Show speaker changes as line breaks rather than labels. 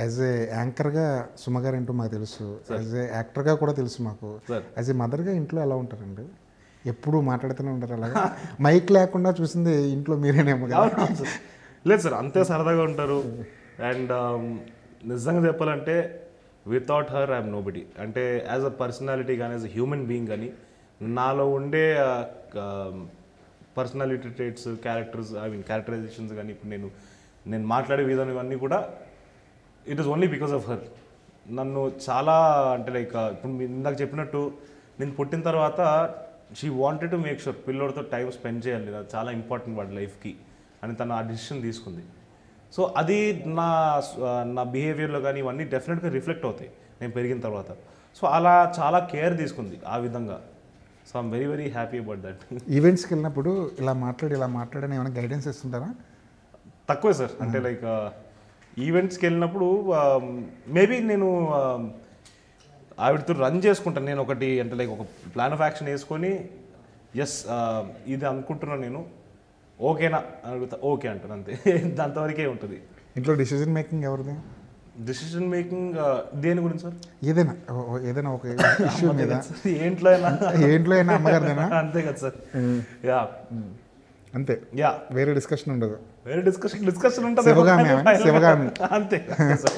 As a యాంకర్గా Suma గారు ఏంటో మాకు తెలుసు, యాజ్ ఏ యాక్టర్గా కూడా తెలుసు మాకు. యాజ్ ఏ మదర్గా ఇంట్లో ఎలా ఉంటారండి? ఎప్పుడు మాట్లాడుతూనే ఉంటారు అలాగా? మైక్ లేకుండా చూసింది ఇంట్లో మీరేనేమో కదా?
లేదు సార్, అంతే సరదాగా ఉంటారు. అండ్ నిజంగా చెప్పాలంటే వితౌట్ హర్ ఐఎమ్ నోబడి. అంటే యాజ్ అ పర్సనాలిటీ కానీ, యాజ్ అ హ్యూమన్ బీయింగ్ కానీ, నాలో ఉండే పర్సనాలిటీ ట్రేట్స్, క్యారెక్టరైజేషన్స్ కానీ, ఇప్పుడు నేను మాట్లాడే విధానం ఇవన్నీ కూడా it is only because of her. నన్ను చాలా అంటే లైక్ ఇప్పుడు మీరు ఇందాక చెప్పినట్టు నేను పుట్టిన తర్వాత she wanted to make sure పిల్లోడితో టైం స్పెండ్ చేయాలి, అది చాలా ఇంపార్టెంట్ వాడి లైఫ్కి అని తను ఆ డిసిషన్ తీసుకుంది. సో అది నా బిహేవియర్లో కానీ ఇవన్నీ డెఫినెట్గా రిఫ్లెక్ట్ అవుతాయి నేను పెరిగిన తర్వాత. సో అలా చాలా కేర్ తీసుకుంది ఆ విధంగా. So I'm very very happy about that.
ఈవెంట్స్కి వెళ్ళినప్పుడు ఇలా మాట్లాడని ఏమైనా గైడెన్స్ ఇస్తుంటారా?
తక్కువే సార్. అంటే లైక్ ఈవెంట్స్కి వెళ్ళినప్పుడు మేబీ నేను ఆవిడతో రన్ చేసుకుంటాను. నేను ఒకటి అంటే లైక్ ఒక ప్లాన్ ఆఫ్ యాక్షన్ వేసుకొని ఎస్ ఇది అనుకుంటున్నాను నేను, ఓకేనా అని అడుగుతా, ఓకే అంటాను అంతే. దాంతవరకే ఉంటుంది.
ఇంట్లో డిసిజన్ మేకింగ్ ఎవరిది?
డిసిషన్ మేకింగ్ దేని గురించి సార్?
ఏదైనా ఒక ఇష్యూ మీద
ఏంట్లో
అయినా అమ్మగారిదేనా?
అంతే కదా సార్. యా
అంతే.
యా,
వేరే డిస్కషన్ ఉండదు.
వేరే డిస్కషన్ ఉంటుంది
శివగామి
అంతే సార్.